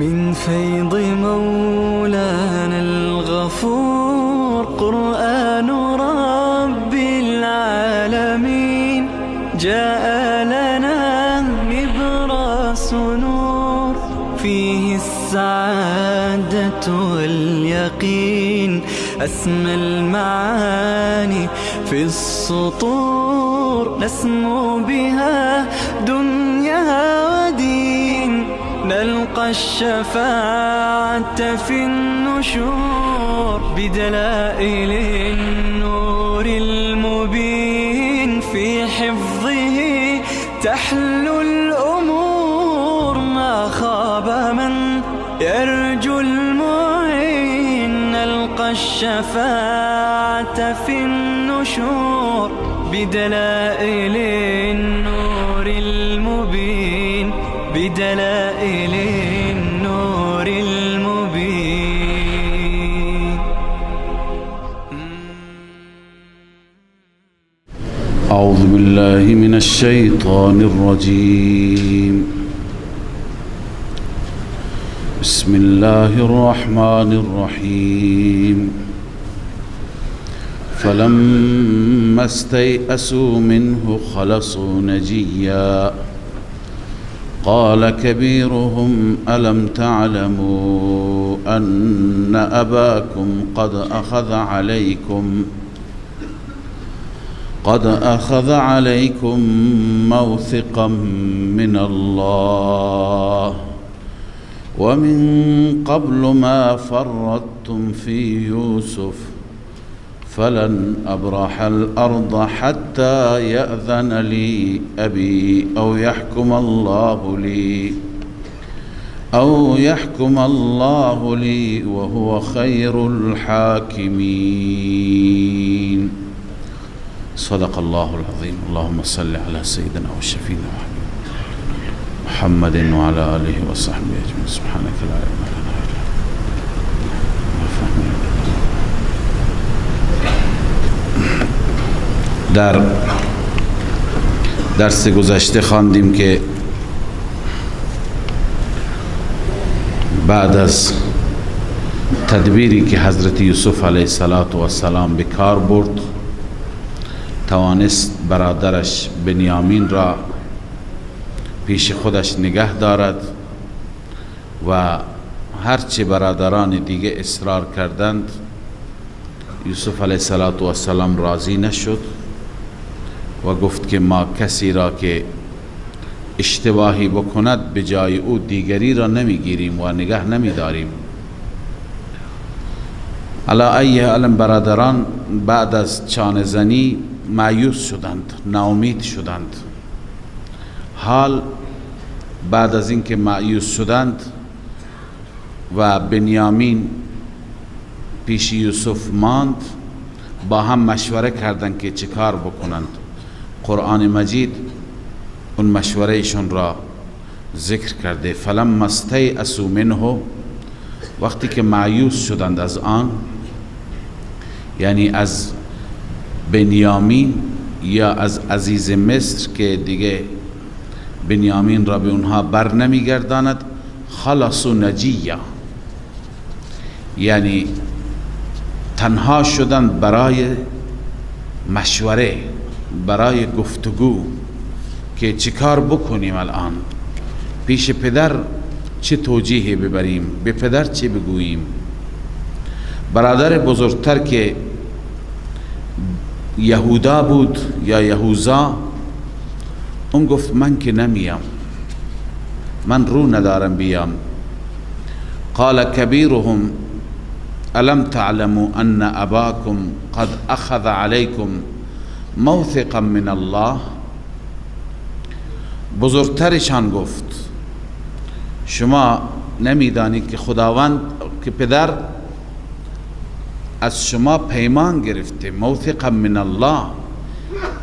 من فيض مولانا الغفور قرآن رب العالمين جاء لنا نبراس نور فيه السعادة واليقين أسمى المعاني في السطور نسمو بها دنيا ودين نلقى الشفاعة في النشور بدلائل النور المبين في حفظه تحلو الأمور ما خاب من يرجو المعين نلقى الشفاعة في النشور بدلائل النور المبين بدلائل النور المبين. أعوذ بالله من الشيطان الرجيم. بسم الله الرحمن الرحيم. فلما استيئسوا منه خلصوا نجيا قال كبيرهم ألم تعلموا أن أباكم قد أخذ عليكم موثقا من الله ومن قبل ما فرطتم في يوسف فلن أبرح الأرض حتى يأذن لي أبي أو يحكم الله لي وهو خير الحاكمين. صدق الله العظيم. اللهم صل على سيدنا وشفينا محمد وعلى آله وصحبه أجمعين. سبحانك لا علم لنا در درس گذشته خواندیم که بعد از تدبیری که حضرت یوسف علیه السلام به کار برد توانست برادرش بنیامین را پیش خودش نگه دارد و هرچه برادران دیگه اصرار کردند یوسف علیه السلام راضی نشد و گفت که ما کسی را که اشتباهی بکند به جای او دیگری را نمیگیریم و نگه نمیداریم. علی ای حال برادران بعد از چانه زنی مایوس شدند، ناامید شدند. حال بعد از اینکه مایوس شدند و بنیامین پیش یوسف ماند با هم مشوره کردند که چه کار بکنند. قرآن مجید اون مشوره ایشون را ذکر کرده. فلما استیئسوا منه، وقتی که مایوس شدند از آن، یعنی از بنیامین یا از عزیز مصر که دیگه بنیامین را به اونها بر نمیگرداند، خلصوا نجیا، یعنی تنها شدند برای مشوره، برای گفتگو که چیکار بکنیم الان، پیش پدر چه توجیه ببریم، به پدر چه بگوییم. برادر بزرگتر که یهودا بود یا یهوذا، اون گفت من که نمیم، من رو ندارم بیام. قال کبیرهم الم تعلموا ان اباكم قد اخذ عليكم موثقا من الله. بزرگترشان گفت شما نمیدانید که خداوند، که پدر از شما پیمان گرفته، موثقا من الله،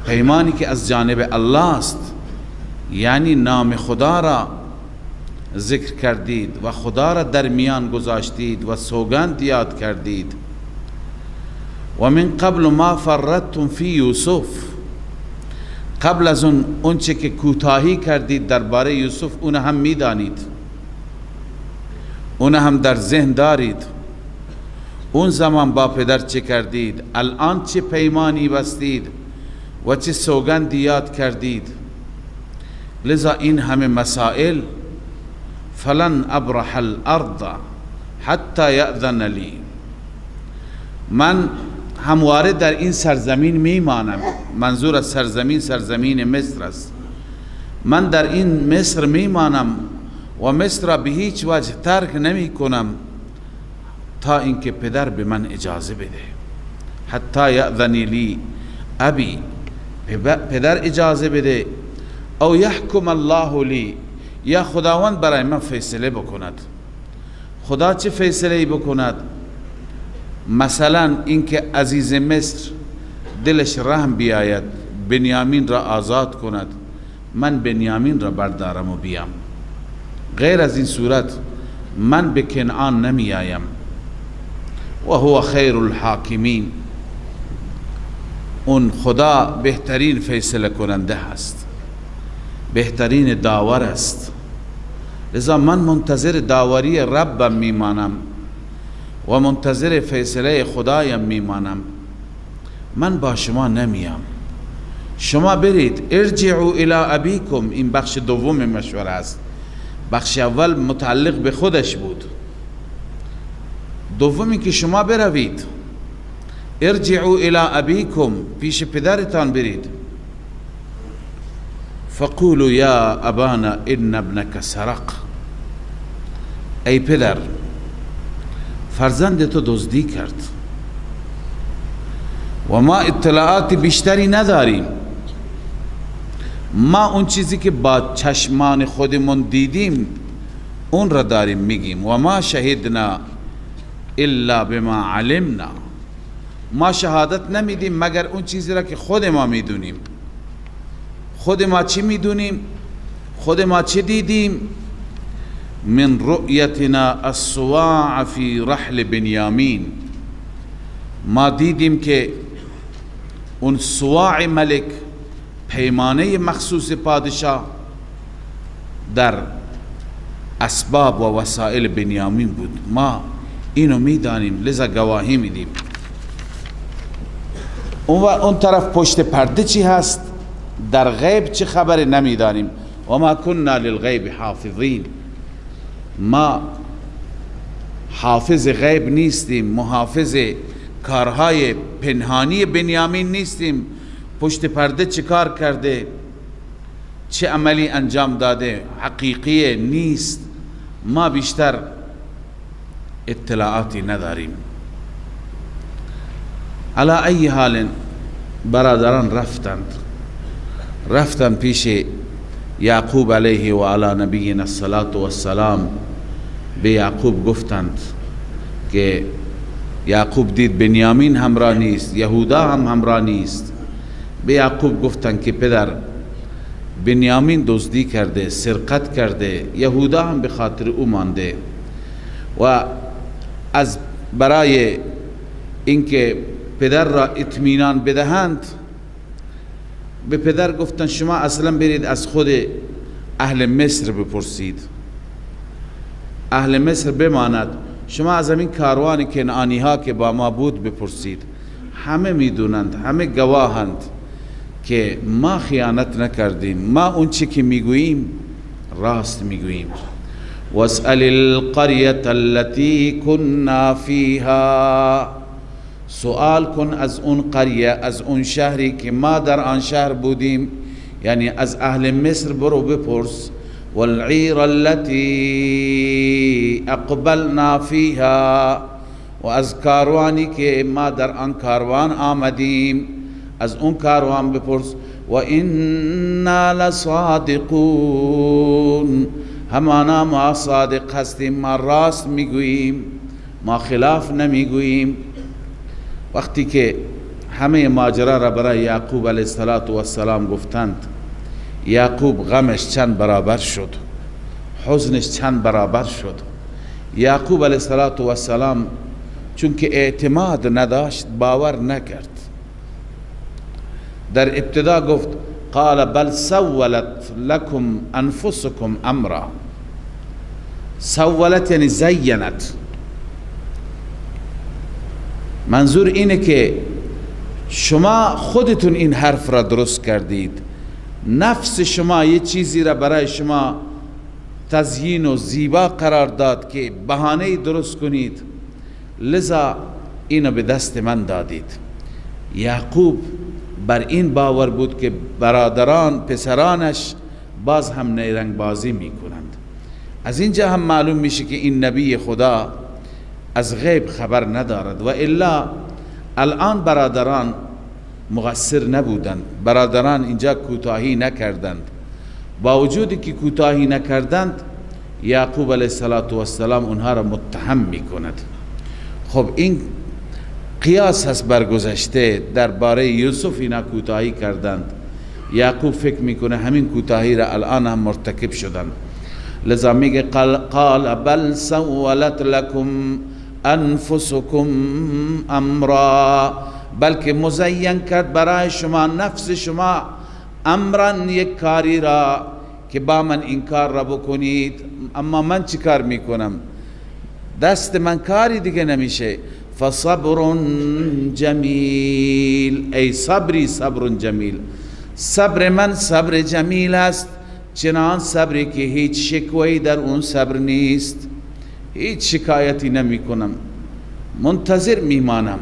پیمانی که از جانب الله است، یعنی نام خدا را ذکر کردید و خدا را در میان گذاشتید و سوگند یاد کردید. و من قبل ما فرطتم فی یوسف، قبل از اون چه که کوتاهی کردید درباره یوسف اون هم میدانید. اون هم در ذهن دارید. اون زمان با پدر چه کردید، الان چه پیمانی بستید و چه سوگندی یاد کردید. لذا این همه مسائل، فلن ابرح الارض حتی یأذن لی، من همواره در این سرزمین میمانم. منظور از سرزمین سرزمین مصر است. من در این مصر میمانم و مصر را به هیچ وجه ترک نمی کنم تا اینکه پدر به من اجازه بده. حتی یأذن لی ابی، پدر اجازه بده، او یحکم الله لی، یا خداوند برای من فیصله بکند. خدا چه فیصله بکند؟ مثلا اینکه عزیز مصر دلش رحم بیاید، بنیامین را آزاد کند، من بنیامین را بردارم و بیام. غیر از این صورت من به کنعان نمی آیم. و هو خیر الحاکمین، اون خدا بهترین فیصله کننده هست، بهترین داور است. لذا من منتظر داوری ربم میمانم و منتظر فیصله خدایم میمانم. من با شما نمیام، شما برید. ارجعوا الی ابیکم، این بخش دوم مشوره است. بخش اول متعلق به خودش بود، دومی که شما بروید. ارجعوا الی ابیکم، پیش پدرتان برید. فقولوا یا ابانا ان ابنک سرق، ای پدر فرزند تو دزدی کرد و ما اطلاعات بیشتری نداریم. ما اون چیزی که با چشمان خودمون دیدیم اون را داریم میگیم. و ما شهدنا الا بما علمنا، ما شهادت نمیدیم مگر اون چیزی را که خود ما میدونیم. خود ما چی میدونیم؟ خود ما چی دیدیم؟ من رؤیتنا الصواع فی رحل بنیامین، ما دیدیم که اون صواع ملک، پیمانه مخصوص پادشاه، در اسباب و وسائل بنیامین بود. ما اینو میدانیم، لذا گواهی میدیم. اون طرف پشت پرده چی هست؟ در غیب چه خبر نمیدانیم. و ما كنا للغیب حافظین، ما حافظ غیب نیستیم، محافظ کارهای پنهانی بنیامین نیستیم. پشت پرده چه کار کرده، چه عملی انجام داده، حقیقی نیست. ما بیشتر اطلاعاتی نداریم. علی ای حال برادران رفتن پیش یعقوب علیه و علی نبینا الصلاة والسلام. به یعقوب گفتند که یعقوب دید بنیامین همراه نیست، یهودا هم همراه نیست. به یعقوب گفتند که پدر بنیامین دزدی کرده، سرقت کرده، یهودا هم به خاطر او مانده. و از برای اینکه پدر را اطمینان بدهند به پدر گفتن شما اصلا برید از خود اهل مصر بپرسید، اهل مصر بماند، شما از همین کاروان کنعانی ها که با ما بود بپرسید. همه میدونند، همه گواهند که ما خیانت نکردیم، ما اون چی که میگوییم راست میگوییم. واسأل القرية التي كنا فيها، سوال کن از اون قریه، از اون شهری که ما در آن شهر بودیم، یعنی از اهل مصر برو بپرس. والعیر التي اقبلنا فيها، و از کاروانی که ما در آن کاروان آمدیم از اون کاروان بپرس. و انا لصادقون، همانا ما صادق هستیم، ما راست میگوییم، ما خلاف نمیگوییم. وقتی که همه ماجرا را برای یعقوب علیه السلام گفتند، یعقوب غمش چند برابر شد، حزنش چند برابر شد. یعقوب علیه السلام چون که اعتماد نداشت، باور نکرد. در ابتدا گفت قال بل سولت لكم انفسكم امرا، سولت یعنی زینت. منظور اینه که شما خودتون این حرف را درست کردید، نفس شما یه چیزی را برای شما تزیین و زیبا قرار داد که بهانه درست کنید، لذا اینو به دست من دادید. یعقوب بر این باور بود که برادران پسرانش باز هم نیرنگ بازی می کنند. از اینجا هم معلوم میشه که این نبی خدا از غیب خبر ندارد، و الا الان برادران مقصر نبودند، برادران اینجا کوتاهی نکردند. با وجودی که کوتاهی نکردند یعقوب علیه السلام اونها را متهم میکند. خب این قیاس هست بر گذشته، درباره یوسف اینا کوتاهی کردند، یعقوب فکر میکنه همین کوتاهی را الان هم مرتکب شدند. لذا میگه قال بل سولت لكم انفسكم امرا، بلکه مزین کرد برای شما نفس شما امرا، یک کاری را که با من این کار را بکنید. اما من چی کار میکنم؟ دست من کاری دیگه نمیشه. فصبر جمیل، ای صبری صبر جمیل، صبر من صبر جمیل است، چنان صبری که هیچ شکوهی در اون صبر نیست، هیچ شکایتی نمی کنم، منتظر میمانم،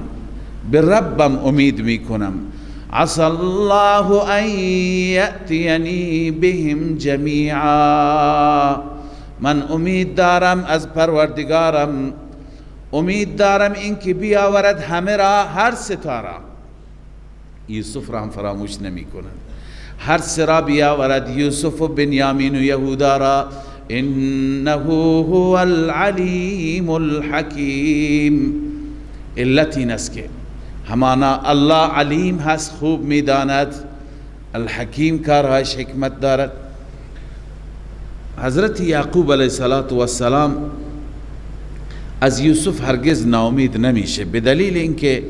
به ربم امید میکنم. عسى الله ان یأتینی بهم جمیعا، من امید دارم از پروردگارم، امید دارم این که بیاورد همه را، هر ستاره، یوسف را هم فراموش نمی کنند، هر سه را بیاورد، یوسف و بنیامین و یهودا را. انه هو العلیم الحکیم، علت این است که همانا الله علیم هست، خوب میداند، الحکیم کارهایش حکمت دارد. حضرت یعقوب علیه السلام از یوسف هرگز ناامید نمیشه، به دلیل اینکه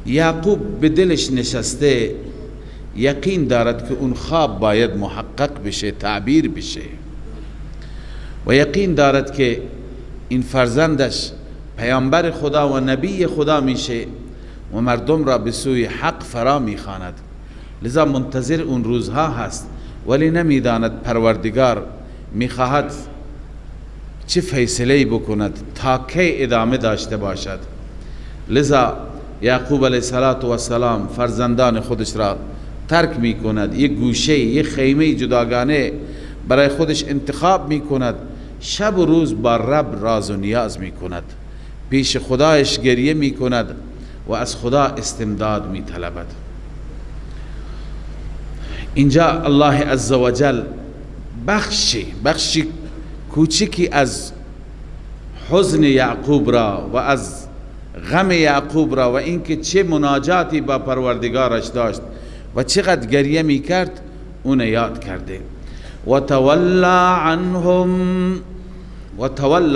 یعقوب به دلش نشسته یقین دارد که اون خواب باید محقق بشه، تعبیر بشه، و یقین دارد که این فرزندش پیامبر خدا و نبی خدا میشه و مردم را به سوی حق فرا میخواند. لذا منتظر اون روزها هست، ولی نمیداند پروردگار میخواهد چه فیصله‌ای بکند تا کی ادامه داشته باشد. لذا یعقوب علیه السلام فرزندان خودش را ترک می کند، یک گوشه، یک خیمه جداگانه برای خودش انتخاب می کند، شب و روز با رب راز و نیاز می کند، پیش خدایش گریه می کند و از خدا استمداد می طلبد. اینجا الله عزوجل بخشی کوچکی از حزن یعقوب را و از غم یعقوب را و اینکه چه مناجاتی با پروردگارش داشت و چقدر گریه می کرد اون یاد کرده. و تولی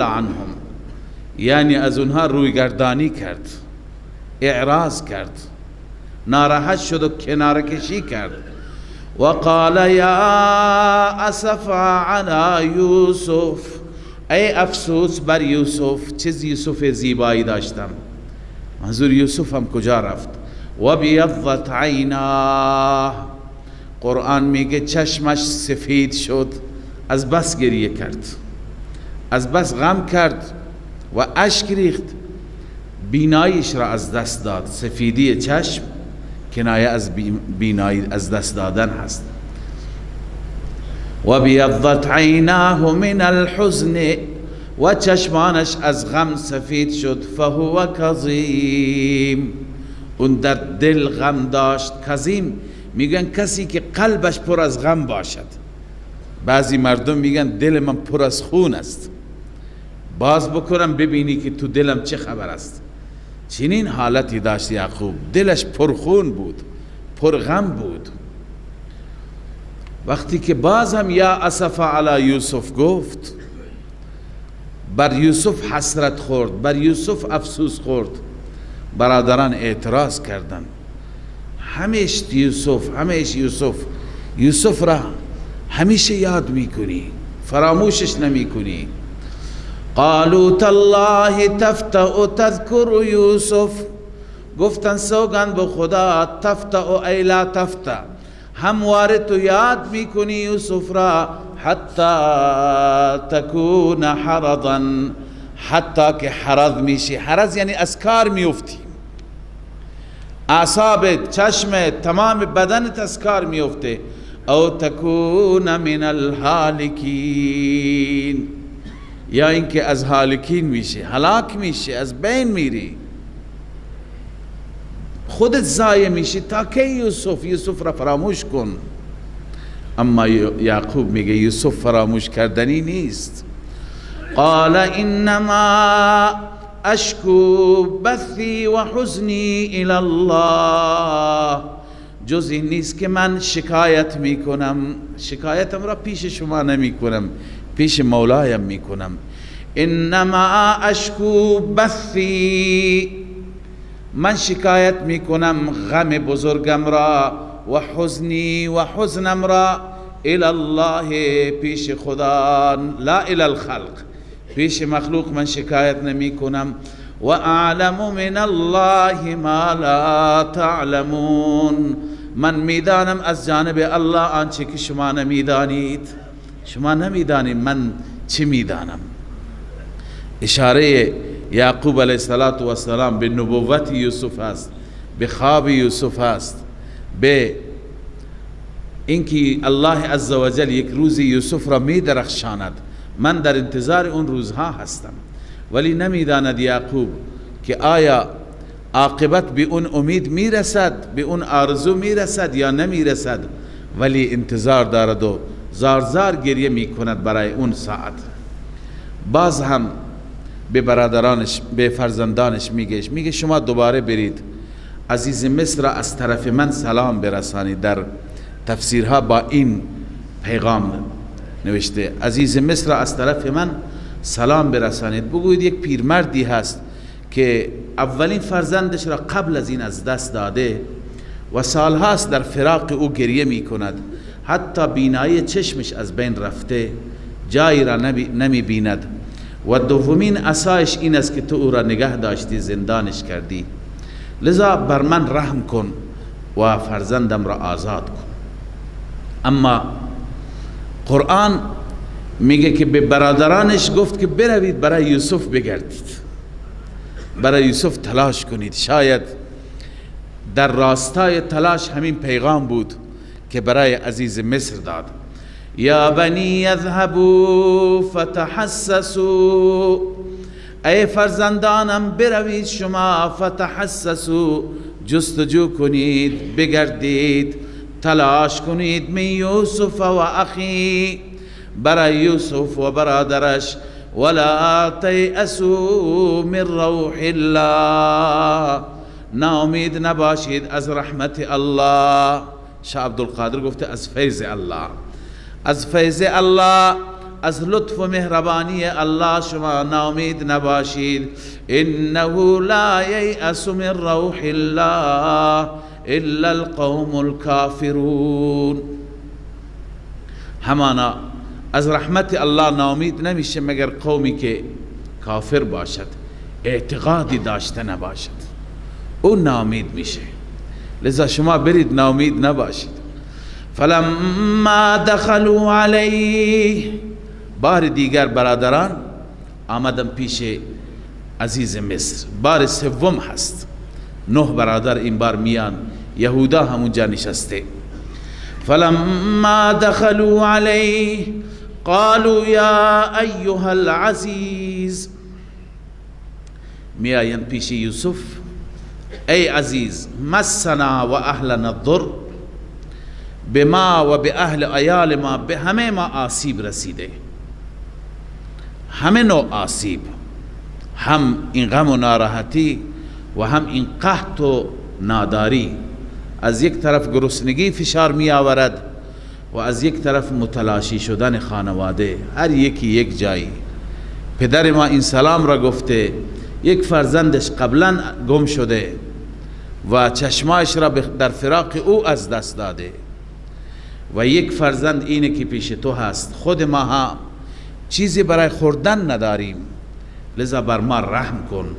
عنهم یعنی از اونها رویگردانی کرد، اعراض کرد، ناراحت شد و کناره کشی کرد. و قال یا اسفا علی یوسف، ای افسوس بر یوسف، چه یوسف زیبایی داشتم. منظور یوسف هم کجا رفت؟ و بیضت عیناه، قرآن میگه چشمش سفید شد، از بس گریه کرد، از بس غم کرد و اشک ریخت، بیناییش را از دست داد. سفیدی چشم کنایه از بینایی از دست دادن هست. و بیضت عیناه من الحزن، و چشمانش از غم سفید شد. فهو کظیم، اون در دل غم داشت. کظیم میگن کسی که قلبش پر از غم باشد. بعضی مردم میگن دل من پر از خون است، باز بکنم ببینی که تو دلم چه خبر است. چنین حالتی داشت یعقوب، دلش پر خون بود، پر غم بود. وقتی که باز هم یا اسف علی یوسف گفت، بر یوسف حسرت خورد، بر یوسف افسوس خورد، برادران اعتراض کردند. همیشه یوسف را همیشه یاد میکنی، فراموشش نمیکنی. قالوا تالله تفتأ تذكر یوسف، گفتن سوگند به خدا، تفتأ ای لا تفتأ، همواره تو یاد میکنی یوسف را، حتی تکون حرضا، حتی که حرض میشی. حرض یعنی از کار میفتی، اعصابت، چشمت، تمام بدنت از کار میفته. او تکون من الهالکین، یا اینکه از هالکین میشه، هلاک میشه، از بین میری، خودت ضایع میشی. تا کی یوسف را فراموش کن. اما یعقوب میگه یوسف فراموش کردنی نیست. قال انما اشکو بثی و حزنی الی الله، جز این نیست که من شکایت میکنم، شکایتم را پیش شما نمیکنم، پیش مولایم میکنم. انما اشکو بثی، من شکایت میکنم غم بزرگم را، و حزنی و حزنم را، الی الله، پیش خدا، لا الی الخلق، پیش مخلوق من شکایت نمی کنم. و اعلم من الله ما لا تعلمون، من میدانم از جانب الله آنچه که شما نمیدانید. شما نمیدانید من چی میدانم. اشاره یعقوب علیه السلام به نبوت یوسف است، به خواب یوسف است، به اینکه الله عزوجل یک روز یوسف را می درخشاند. من در انتظار اون روزها هستم. ولی نمیداند یعقوب که آیا عاقبت به اون امید میرسد، به اون آرزو میرسد یا نمیرسد. ولی انتظار دارد و زار زار گریه میکند برای اون ساعت. باز هم به برادرانش، به فرزندانش میگه شما دوباره برید عزیز مصر را از طرف من سلام برسانید. در تفسیرها با این پیغام نوشته عزیز مصر را از طرف من سلام برسانید. بگویید یک پیرمردی هست که اولین فرزندش را قبل از این از دست داده و سالهاست در فراق او گریه می کند، حتی بینایی چشمش از بین رفته، جایی را نمی بیند. و دومین عصایش این است که تو او را نگه داشتی، زندانش کردی. لذا بر من رحم کن و فرزندم را آزاد کن. اما قرآن میگه که به برادرانش گفت که بروید برای یوسف بگردید، برای یوسف تلاش کنید. شاید در راستای تلاش همین پیغام بود که برای عزیز مصر داد. یا بنی اذهبوا فتحسسوا، ای فرزندانم بروید شما، فتحسسوا، جستجو کنید، بگردید، تلاش کنید، من یوسف و اخی، برای یوسف و برادرش، ولا تیأسوا من روح الله، ناامید نباشید از رحمت الله. شاه عبدالقادر گفته از فیض الله، از فیض الله، از لطف و مهربانی الله شما ناامید نباشید. انه لا ییأس من روح الله الا القوم الكافرون، همانا از رحمت الله ناامید نمیشه مگر قومی که کافر باشد، اعتقادی داشته نباشد، اون ناامید میشه. لذا شما برید ناامید نباشید. فلما دخلوا علیه، بار دیگر برادران آمدن پیش عزیز مصر، بار سوم هست. 9 برادر این بار میان، یهودا همونجا نشسته. فلما دخلوا علیه قالوا یا ایها العزیز، میاین پیش یوسف، ای عزیز، مسنا و اهلنا الضر، به ما و به اهل عیال ما، به همه ما آسیب رسیده، همه نوع آسیب، هم این غم و ناراحتی و هم این قحط و ناداری. از یک طرف گرسنگی فشار می آورد و از یک طرف متلاشی شدن خانواده، هر یکی یک جایی. پدر ما این سلام را گفته، یک فرزندش قبلا گم شده و چشمایش را در فراق او از دست داده و یک فرزند اینه که پیش تو هست. خود ما ها چیزی برای خوردن نداریم، لذا بر ما رحم کن.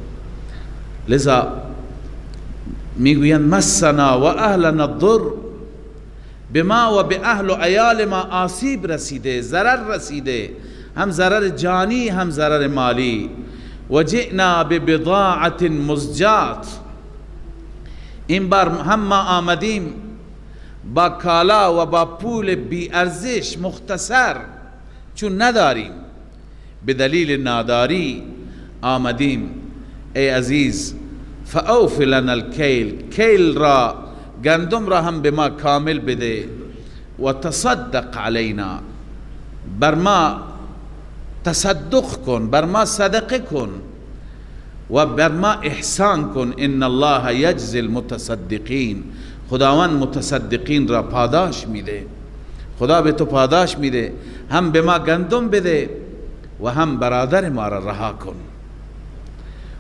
لذا میگویند مسنا و اهلنا الضر، به ما و به اهل و عیال ما آسیب رسیده، ضرر رسیده، هم ضرر جانی هم ضرر مالی. و جئنا ببضاعت مزجات، این بار هم ما آمدیم با کالا و با پول بی ارزش مختصر، چون نداریم، به دلیل ناداری آمدیم. ای عزیز فاوف لنا الکیل، کیل را گندم را هم به ما کامل بده. و تصدق علینا، بر ما تصدق کن، بر ما صدقه کن و بر ما احسان کن. ان الله یجزی المتصدقین، خداوند متصدقین را پاداش میده. خدا به تو پاداش میده، هم به ما گندم بده و هم برادر ما را رها کن.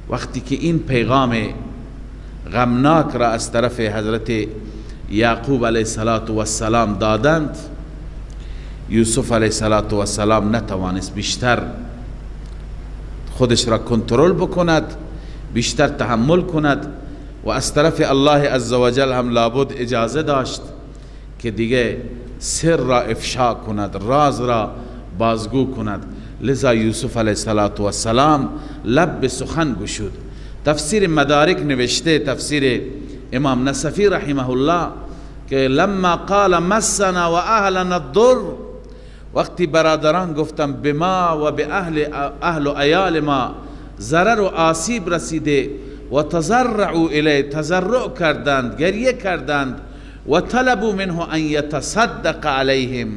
وقتی که این پیغام غمناک را از طرف حضرت یعقوب علیه السلام دادند، یوسف علیه السلام نتوانست بیشتر خودش را کنترل بکند، بیشتر تحمل کند و از طرف الله عزوجل هم لابد اجازه داشت که دیگه سر را افشا کند، راز را بازگو کند. لذا یوسف علیه السلام لب به سخن گشود. تفسیر مدارک نوشته، تفسیر امام نصفی رحمه الله، که لما قال مسنا و اهلنا الضر، وقتی برادران گفتم به ما و به اهل و عیال ما ضرر و آسیب رسیده، و تضرعوا الیه، تضرع کردند، گریه کردند، و طلبوا منه ان یتصدق علیهم،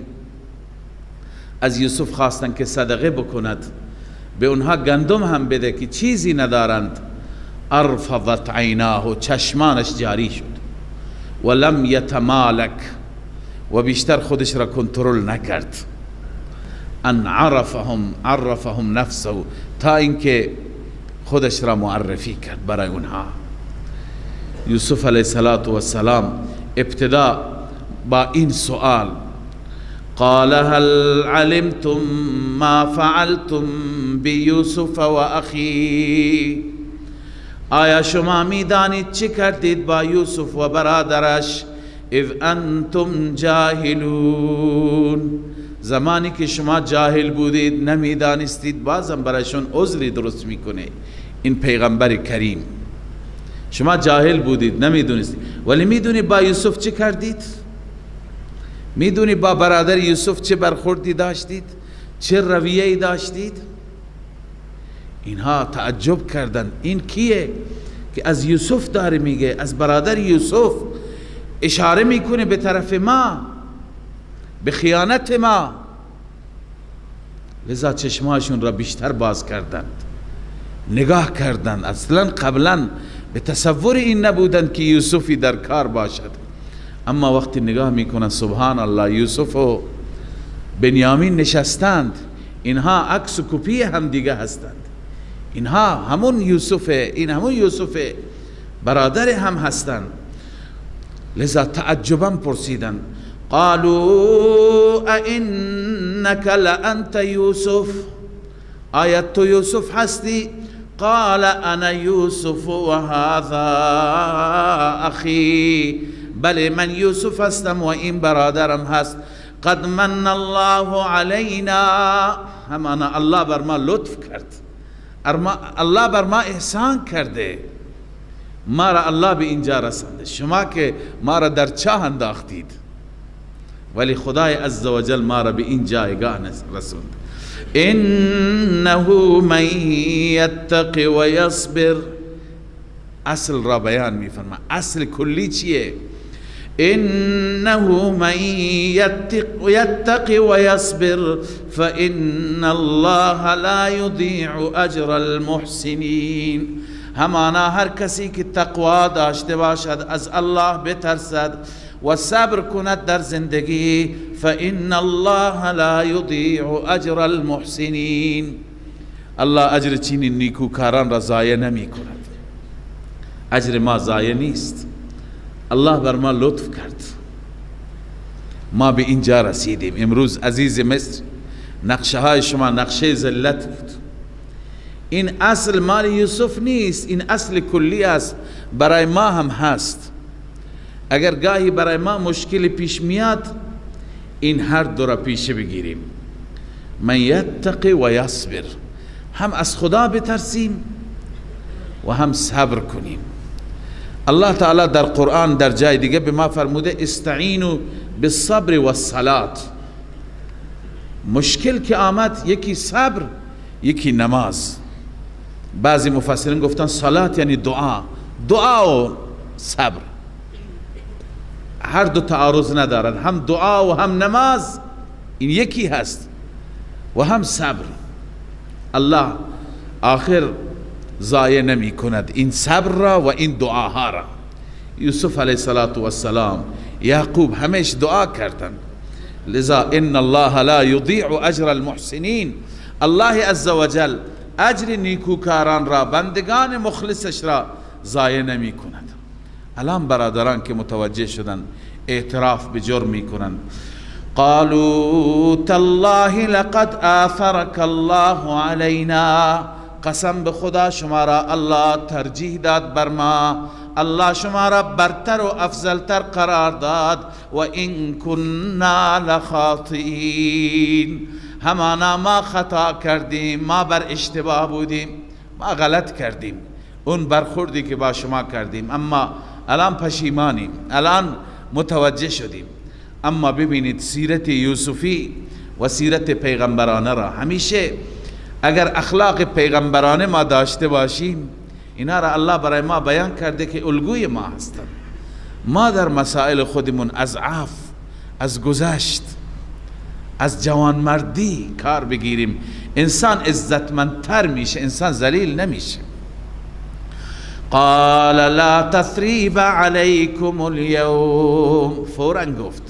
از یوسف خواستند که صدقه بکند، به اونها گندم هم بده که چیزی ندارند. ارفضت عیناه، چشمانش جاری شد. ولم یتمالک، و بیشتر خودش را کنترل نکرد. ان عرفهم نفسه، تا اینکه خودش را معرفی کرد برای اونها. یوسف علیه السلام ابتدا با این سؤال، قال هل علمتم ما فعلتم بیوسف و اخی، آیا شما میدانید چه کردید با یوسف و برادرش؟ اذ انتم جاهلون، زمانی که شما جاهل بودید، نمیدانستید. بازم برایشون عذری درست میکنه این پیغمبر کریم. شما جاهل بودید، نمیدونستید، ولی میدونی با یوسف چه کردید؟ میدونی با برادر یوسف چه برخوردی داشتید؟ چه رویه‌ای داشتید؟ اینها تعجب کردند. این کیه که از یوسف داره میگه، از برادر یوسف اشاره میکنه به طرف ما، به خیانت ما. لذا چشماشون را بیشتر باز کردند، نگاه کردند. اصلا قبلا به تصور این نبودند که یوسفی در کار باشد، اما وقتی نگاه میکنند سبحان الله، یوسف و بنیامین نشستند، اینها عکس و کپی هم دیگه هستند. اینها همون یوسفه، این همون یوسف برادر هم هستند. لذا تعجبا پرسیدند، قالوا ائنک لانت یوسف، آیا تو یوسف هستی؟ قال انا یوسف و هذا اخی، بله من یوسف هستم و این برادرم هست. قد من الله علینا، همانا الله بر ما لطف کرد، الله بر ما احسان کرده، ما را الله به اینجا رسانده. شما که ما را در چاه انداختید، ولی خدای عزوجل ما را به این جایگاه رساند. انه من یتقی و یصبر، اصل را بیان میفرما. اصل کلی چیه؟ انه من یتقی و یصبر فان الله لا یضیع اجر المحسنین، همانا هر کسی که تقوا داشته باشد، از الله بترسد و صبر کند در زندگی، فإن الله لا یضیع اجر المحسنین، الله اجر چنین نیکوکاران را ضایع نمی کند. اجر ما ضایع نیست، الله بر ما لطف کرد، ما به اینجا رسیدیم. امروز عزیز مصر، نقشه های شما نقشه ذلت بود. این اصل مال یوسف نیست، این اصل کلی است، برای ما هم هست. اگر گاهی برای ما مشکل پیش میاد این هر دو را پیش بگیریم، من یتقی و یصبر، هم از خدا بترسیم و هم صبر کنیم. الله تعالی در قرآن در جای دیگه به ما فرموده استعینوا بالصبر والصلاة. مشکل که آمد یکی صبر یکی نماز. بعضی مفسرین گفتن صلات یعنی دعا، دعا و صبر هر دو تعارض ندارد، هم دعا و هم نماز این یکی هست و هم صبر. الله آخر ضایع نمی کند این صبر را و این دعاها را. یوسف علیه السلام، یعقوب همیشه دعا کردن، لذا ان الله لا یضیع اجر المحسنین. الله عزوجل اجر نیکوکاران را، بندگان مخلصش را ضایع نمی کند. الان برادران که متوجه شدن اعتراف به جرم می کنند، قالوا تالله لقد آثرك الله علینا، قسم به خدا شما را الله ترجیح داد بر ما، الله شما را برتر و افضلتر قرار داد. و این كنا لخاطئین، همانا ما خطا کردیم، ما بر اشتباه بودیم، ما غلط کردیم اون برخوردی که با شما کردیم، اما الان پشیمانیم، الان متوجه شدیم. اما ببینید سیرت یوسفی و سیرت پیغمبرانه را، همیشه اگر اخلاق پیغمبرانه ما داشته باشیم اینا را الله برای ما بیان کرده که الگوی ما هستند. ما در مسائل خودمون از عفو، از گذشت، از جوانمردی کار بگیریم، انسان عزتمندتر میشه، انسان ذلیل نمیشه. قال لا تثریب علیکم اليوم، فوراً گفت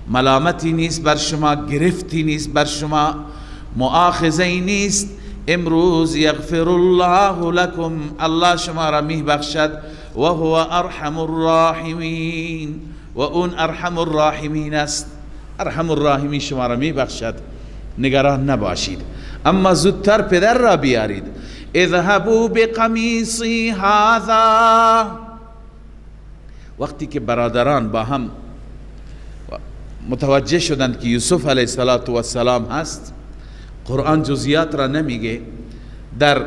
ملامتی نیست بر شما، گرفتی نیست بر شما، مؤاخذه‌ای نیست، امروز یغفر الله لكم، الله شما را میبخشد، و هو ارحم الراحمین، و اون ارحم الراحمین است، ارحم الراحمین شما را میبخشد، نگران نباشید. اما زودتر پدر را بیارید. اذهبوا بقمیصی هذا، وقتی که برادران با هم متوجه شدند که یوسف علیه السلام هست، قرآن جزئیات را نمیگه، در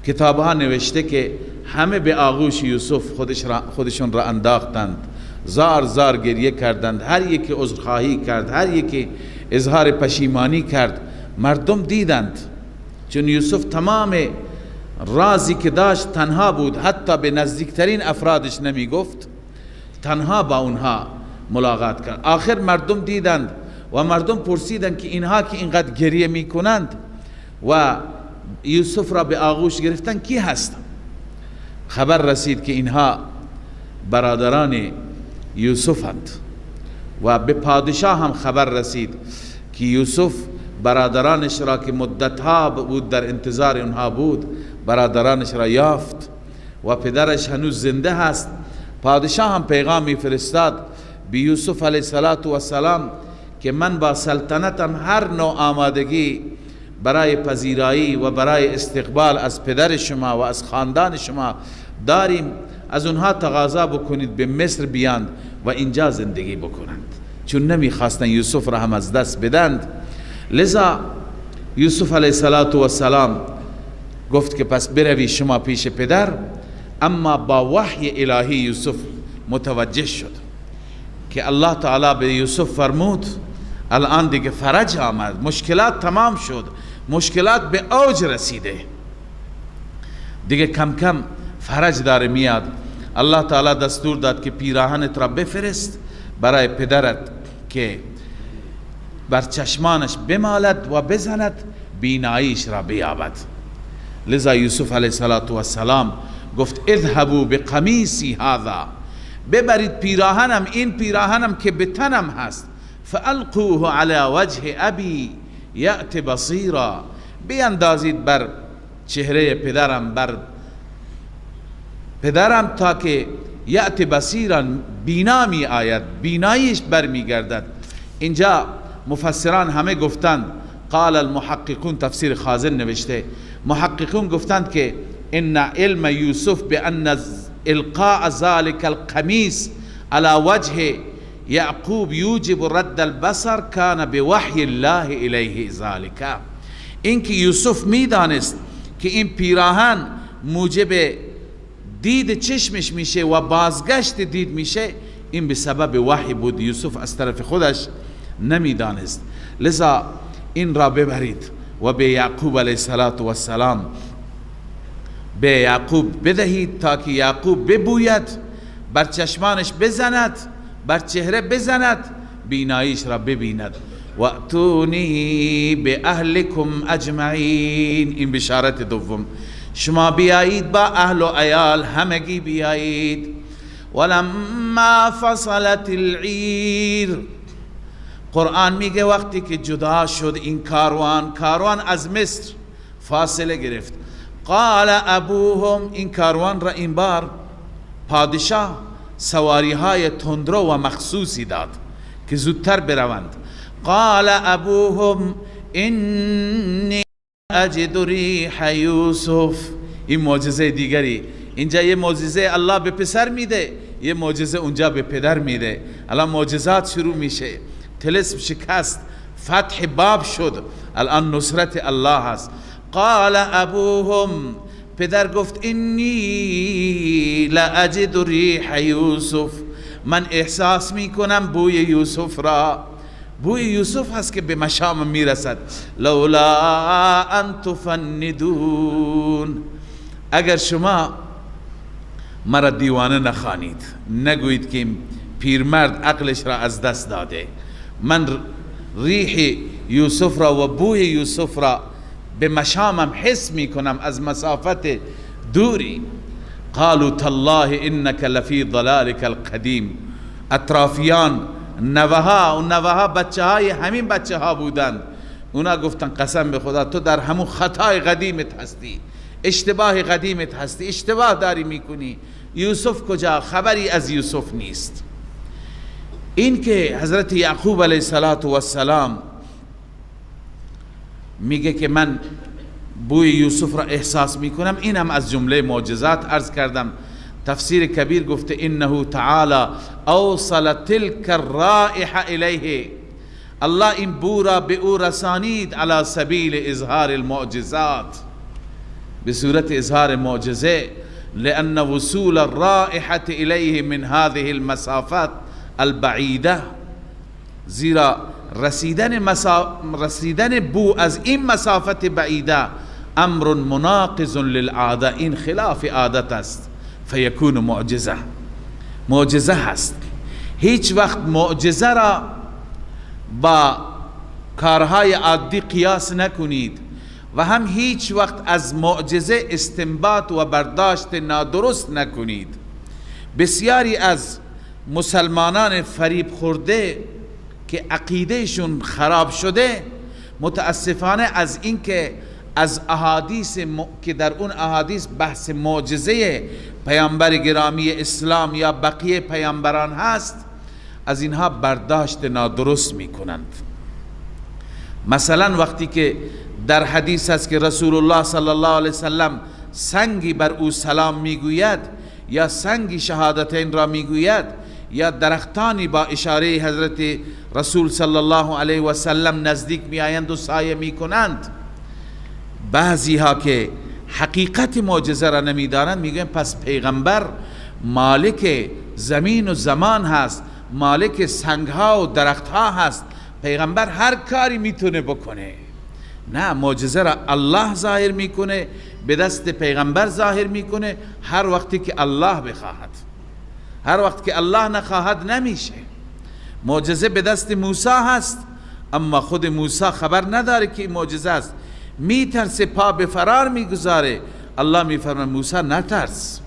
کتاب ها نوشته که همه به آغوش یوسف خودشون را انداختند، زار زار گریه کردند، هر یکی عذرخواهی کرد، هر یکی اظهار پشیمانی کرد. مردم دیدند چون یوسف تمام رازی که داشت تنها بود، حتی به نزدیکترین افرادش نمی گفت، تنها با اونها ملاقات کرد. آخر مردم دیدند و مردم پرسیدند که اینها که اینقدر گریه می کنند و یوسف را به آغوش گرفتن کی هستند؟ خبر رسید که اینها برادران یوسفند و به پادشاه هم خبر رسید که یوسف برادرانش را که مدتها بود در انتظار اونها بود، برادرانش را یافت و پدرش هنوز زنده هست. پادشاه هم پیغام میفرستاد به یوسف علیه السلام که من با سلطنتم هر نوع آمادگی برای پذیرایی و برای استقبال از پدر شما و از خاندان شما داریم، از اونها تقاضا بکنید به مصر بیاند و اینجا زندگی بکنند، چون نمیخواستن یوسف را هم از دست بدند. لذا یوسف علیه السلام گفت که پس بروی شما پیش پدر. اما با وحی الهی یوسف متوجه شد که الله تعالی به یوسف فرمود الان دیگه فرج آمد، مشکلات تمام شد، مشکلات به اوج رسیده، دیگه کم کم فرج داره میاد. الله تعالی دستور داد که پیراهنت را بفرست برای پدرت که بر چشمانش بمالد و بزند، بیناییش را بیابد. لذا یوسف علیه السلام گفت اذهبوا بقمیصی هذا، ببرید پیراهنم، این پیراهنم که به تنم هست، فالقوه علی وجه ابی یأت بصیرا، بیندازید بر چهره پدرم، بر پدرم، تا که یأت بصیرا، بینا می آید، بیناییش برمی گردد. اینجا مفسران همه گفتند، قال المحققون، تفسیر خازن نوشته، محققون گفتند که ان علم یوسف بان القاء ذلك القمیص على وجه یعقوب یوجب رد البصر کان بوحی الله الیه ذلك. اینکه یوسف میدانست که این پیراهن موجب دید چشمش میشه و بازگشت دید میشه، این به سبب وحی بود، یوسف از طرف خودش نمیدانست. لذا این را ببرید و به یعقوب علیه السلام به یعقوب بدهید تا که یعقوب ببوید، بر چشمانش بزند، بر چهره بزند، بیناییش را ببیند. و اتونی به اهلکم اجمعین. این بشارت دوم، شما بیایید با اهل و عیال همگی بیایید. ولما فصلت العیر، قرآن میگه وقتی که جدا شد این کاروان از مصر فاصله گرفت، قال ابوهم، این کاروان را این بار پادشاه سواری های تندرو و مخصوصی داد که زودتر بروند. قال ابوهم انی اجد ریح یوسف. این معجزه دیگری، اینجا یه معجزه الله به پسر میده، یه معجزه اونجا به پدر میده. الان معجزات شروع میشه، طلسم شکست، فتح باب شد، الان نصرت الله هست. قال ابوهم، پدر گفت انی لاجد ریح یوسف، من احساس میکنم بوی یوسف را. بوی یوسف هست که به مشام میرسد. لولا ان تفندون، اگر شما مرا دیوانه نخوانید، نگویید که پیرمرد عقلش را از دست داده، من ریح یوسف را و بوی یوسف را به مشامم حس میکنم از مسافت دوری. قالوا تالله انك لفی ضلالك القدیم. اطرافیان، نوها بچه های همین بچه ها بودند، اونا گفتن قسم به خدا تو در همون خطای قدیمت هستی، اشتباه قدیمت هستی، اشتباه داری میکنی. یوسف کجا؟ خبری از یوسف نیست. این که حضرت یعقوب علیه السلام میگه که من بوی یوسف را احساس میکنم، این هم از جمله معجزات. عرض کردم تفسیر کبیر گفته انه تعالی اوصل تلك الرائحه الیه، الله این بو را به او رسانید علی سبیل اظهار المعجزات، به صورت اظهار معجزه. لأن وصول الرائحة إليه من هذه المسافات البعيدة، زیرا رسیدن بو از این مسافت بعیده امر مناقض للعاده، این خلاف عادت است. فیکون معجزه هست. هیچ وقت معجزه را با کارهای عادی قیاس نکنید و هم هیچ وقت از معجزه استنباط و برداشت نادرست نکنید. بسیاری از مسلمانان فریب خورده که عقیدهشون خراب شده، متاسفانه از اینکه از احادیث که در اون احادیث بحث معجزه پیامبر گرامی اسلام یا بقیه پیامبران هست، از اینها برداشت نادرست میکنند. مثلا وقتی که در حدیث است که رسول الله صلی الله علیه وسلم سنگی بر او سلام میگوید یا سنگی شهادتین را میگوید یا درختانی با اشاره حضرت رسول صلی الله علیه وسلم نزدیک میآیند و سایه میکنند، بعضی ها که حقیقت معجزه را نمیدانند میگن پس پیغمبر مالک زمین و زمان هست، مالک سنگ ها و درخت ها هست، پیغمبر هر کاری میتونه بکنه. نه، معجزه را الله ظاهر میکنه، به دست پیغمبر ظاهر میکنه هر وقتی که الله بخواهد. هر وقت که الله نخواهد نمیشه. معجزه به دست موسی هست، اما خود موسی خبر نداره که معجزه است، میترسه، پا به فرار میگذاره. الله میفرماید موسی نترس،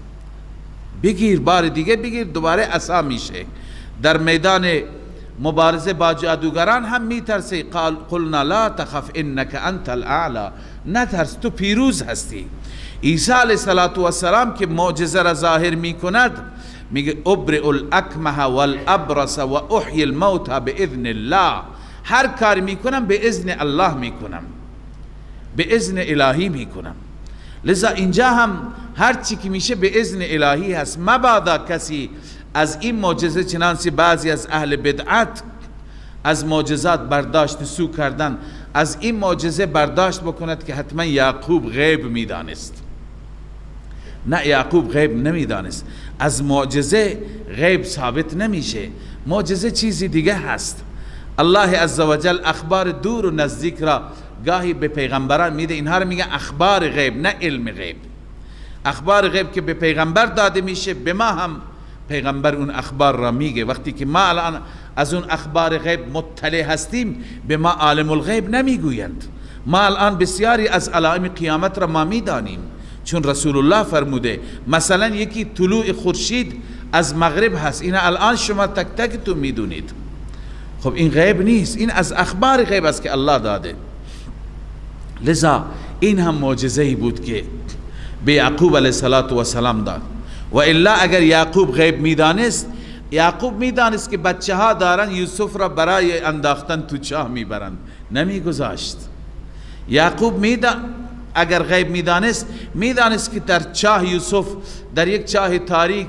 بگیر، بار دیگه بگیر، دوباره عصا میشه. در میدان مبارزه با جادوگران هم میترسه، قلنا لا تخف انک انت الاعلی، نترس، تو پیروز هستی. عیسی علیه السلام که معجزه را ظاهر میکند میگه ابرئ الاکمه والابرص و احیی الموتى باذن الله، هر کار میکنم به اذن الله میکنم، به اذن الهی میکنم. لذا اینجا هم هر چی که میشه به اذن الهی هست. مبادا کسی از این معجزه چنانچه بعضی از اهل بدعت از معجزات برداشت سو کردن، از این معجزه برداشت بکند که حتما یعقوب غیب میدانست. نه، یعقوب غیب نمیدانست. از معجزه غیب ثابت نمیشه. معجزه چیزی دیگه هست. الله عزوجل اخبار دور و نزدیک را گاهی به پیغمبران میده. اینها رو میگه اخبار غیب، نه علم غیب. اخبار غیب که به پیغمبر داده میشه، به ما هم پیغمبر اون اخبار را میگه. وقتی که ما الان از اون اخبار غیب مطلع هستیم، به ما عالم الغیب نمیگویند. ما الان بسیاری از علائم قیامت را ما میدانیم، چون رسول الله فرموده. مثلا یکی طلوع خورشید از مغرب هست، این الان شما تک تکتون میدونید. خب این غیب نیست، این از اخبار غیب است که الله داده. لذا این هم معجزه‌ای بود که به یعقوب علیه السلام داد. و الا اگر یعقوب غیب میدانست، یعقوب میدانست که بچه ها دارن یوسف را برای انداختن تو چاه میبرند، نمیگذاشت. یعقوب اگر غیب میدانست که در چاه یوسف، در یک چاه تاریک،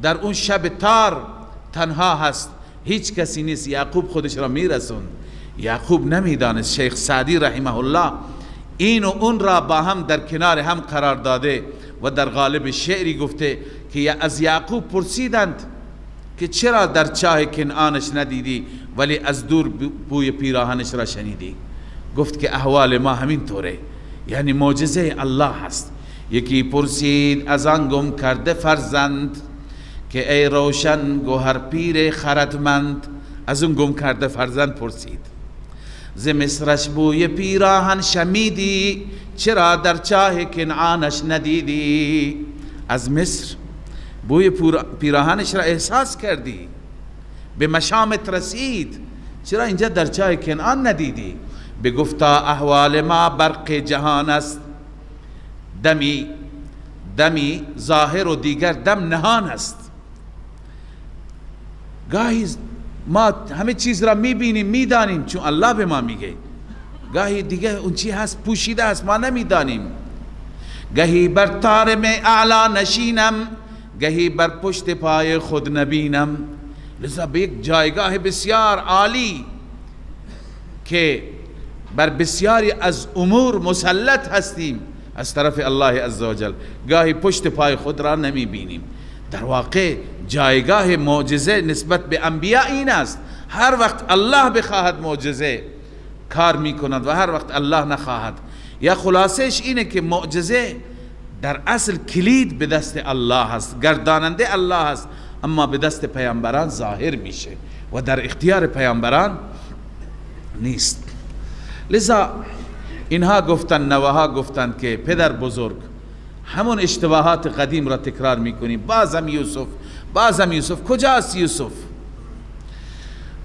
در اون شب تار تنها هست، هیچ کسی نیست، یعقوب خودش را میرسوند. یعقوب نمیدانست. شیخ سعدی رحمه الله این و اون را با هم در کنار هم قرار داده و در غالب شعری گفته که از یعقوب پرسیدند که چرا در چاه کنعانش ندیدی ولی از دور بوی پیراهنش را شنیدی؟ گفت که احوال ما همین طوره، یعنی معجزه الله هست. یکی پرسید از آن گم کرده فرزند که ای روشن گوهر پیر خردمند. از اون گم کرده فرزند پرسید ز مصرش بوی پیراهن شمیدی چرا در چاه کنعانش ندیدی؟ از مصر بوی پیراهنش را احساس کردی، به مشامت رسید، چرا اینجا در چاه کنعان ندیدی؟ بگفتا احوال ما برق جهان است، دمی ظاهر و دیگر دم نهان است. گاهی ما همه چیز را میبینیم میدانیم چون الله به ما میگه، گاهی دیگه اون چی هست پوشیده است ما نمیدانیم. گهی بر طارم اعلا نشینم، گهی بر پشت پای خود نبینم. لذا به یک جایگاه بسیار عالی که بر بسیاری از امور مسلط هستیم از طرف الله عزوجل، گاهی پشت پای خود را نمی بینیم. در واقع جایگاه معجزه نسبت به انبیاء این است، هر وقت الله بخواهد معجزه کار می کند و هر وقت الله نخواهد. یا خلاصش اینه که معجزه در اصل کلید به دست الله هست، گرداننده الله هست، اما به دست پیامبران ظاهر میشه و در اختیار پیامبران نیست. لذا اینها گفتن، نوها گفتن که پدر بزرگ همون اشتباهات قدیم را تکرار میکنی، بازم یوسف کجاست یوسف؟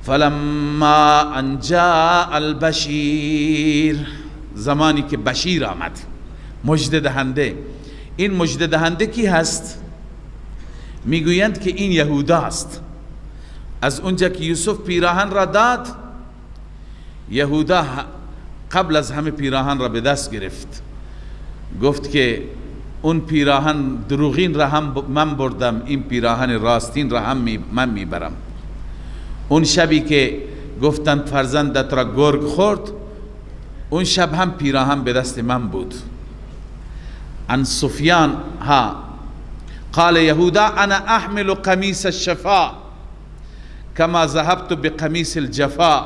فلما ان جاء البشیر، زمانی که بشیر آمد، مژده دهنده. این مژده دهنده کی هست؟ میگویند که این یهودا است. از اونجا که یوسف پیراهن را داد، یهودا قبل از همه پیراهن را به دست گرفت، گفت که اون پیراهن دروغین را هم من بردم، این پیراهن راستین را هم من میبرم. اون شبی که گفتند فرزندت را گرگ خورد، اون شب هم پیراهن به دست من بود. عن سفیان قال یهودا انا احمل قمیص الشفا کما ذهبت بقمیص الجفا.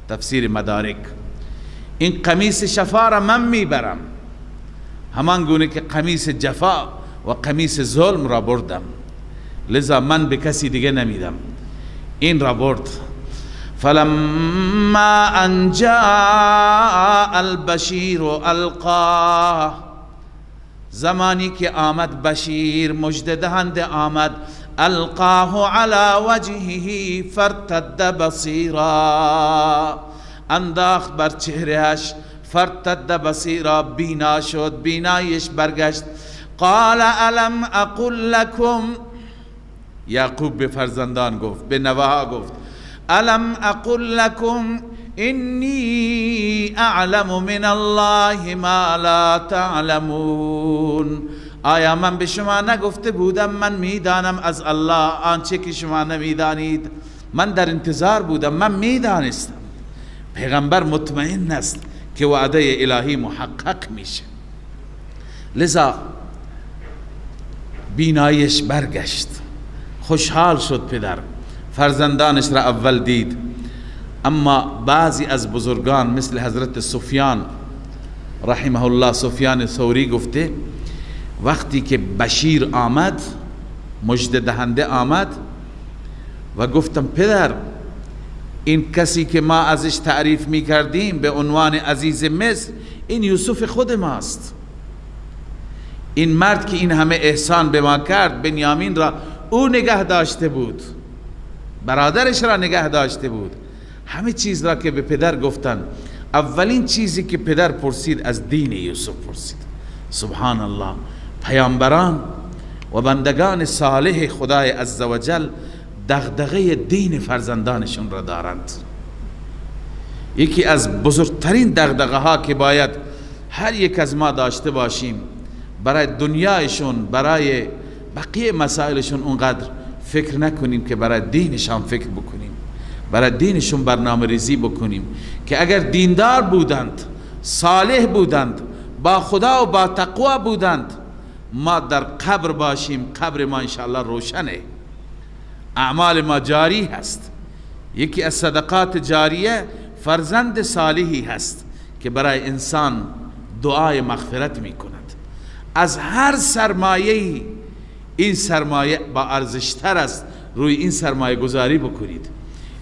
تفسیر مدارک. این قمیص شفا را من میبرم همان گونه که قمیص جفا و قمیص ظلم را بردم، لذا من به کسی دیگه نمیدم، این را برد. فلما ان جاء البشیر القاه، زمانی که آمد بشیر مژده دهنده آمد، القاه علی وجهه فارتد بصیرا، انداخت بر چهرهش، فارتد بصیرا، بینا شد، بینایش برگشت. قال الم اقل لکم، یعقوب به فرزندان گفت، به نوه‌ها گفت، الم اقل لکم انی اعلم من الله ما لا تعلمون. آیا من به شما نگفته بودم من میدانم از الله آنچه که شما نمیدانید؟ من در انتظار بودم، من میدانستم. پیغمبر مطمئن است که وعده الهی محقق میشه، لذا بینایش برگشت، خوشحال شد. پدر فرزندانش را اول دید. اما بعضی از بزرگان مثل حضرت سفیان رحمه الله، سفیان ثوری گفته وقتی که بشیر آمد، مژده دهنده آمد و گفتم پدر این کسی که ما ازش تعریف می کردیم به عنوان عزیز مصر، این یوسف خود ماست. این مرد که این همه احسان به ما کرد، بنیامین را او نگه داشته بود، برادرش را نگه داشته بود. همه چیز را که به پدر گفتن، اولین چیزی که پدر پرسید از دین یوسف پرسید. سبحان الله، پیامبران و بندگان صالح خدای عزوجل دغدغه دین فرزندانشون را دارند. یکی از بزرگترین دغدغه ها که باید هر یک از ما داشته باشیم، برای دنیایشون، برای بقیه مسائلشون اونقدر فکر نکنیم که برای دینشان فکر بکنیم، برای دینشون برنامه ریزی بکنیم که اگر دیندار بودند، صالح بودند، با خدا و با تقوا بودند، ما در قبر باشیم، قبر ما انشاءالله روشنه، اعمال ما جاری هست. یکی از صدقات جاریه فرزند صالحی هست که برای انسان دعای مغفرت می کند. از هر سرمایه‌ای این سرمایه با ارزشتر است، روی این سرمایه گذاری بکنید.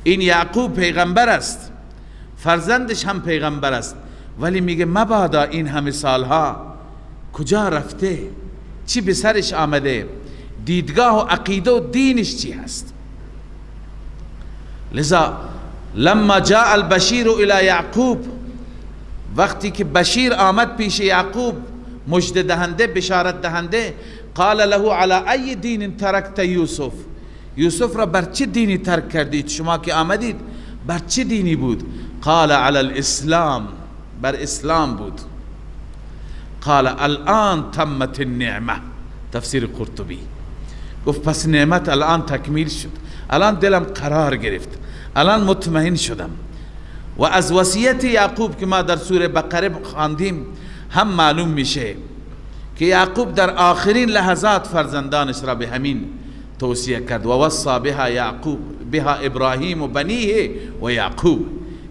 این یعقوب پیغمبر است، فرزندش هم پیغمبر است، ولی میگه مبادا این همه سالها کجا رفته، چی به سرش آمده، دیدگاه و عقیده و دینش چی هست. لذا لما جاء البشیر الى یعقوب، وقتی که بشیر آمد پیش یعقوب، مژده دهنده، بشارت دهنده، قال له على ای دین ترکت یوسف، یوسف را بر چه دینی ترک کردید؟ شما که آمدید بر چه دینی بود؟ قال على الاسلام، بر اسلام بود. قال الان تمت النعمه، تفسیر قرطبی گفت پس نعمت الان تکمیل شد، الان دلم قرار گرفت، الان مطمئن شدم. و از وصیت یعقوب که ما در سوره بقره خواندیم هم معلوم میشه که یعقوب در آخرین لحظات فرزندانش را به همین توصیه کرد. و وصى بها یعقوب بها ابراهیم و بنیه و یعقوب،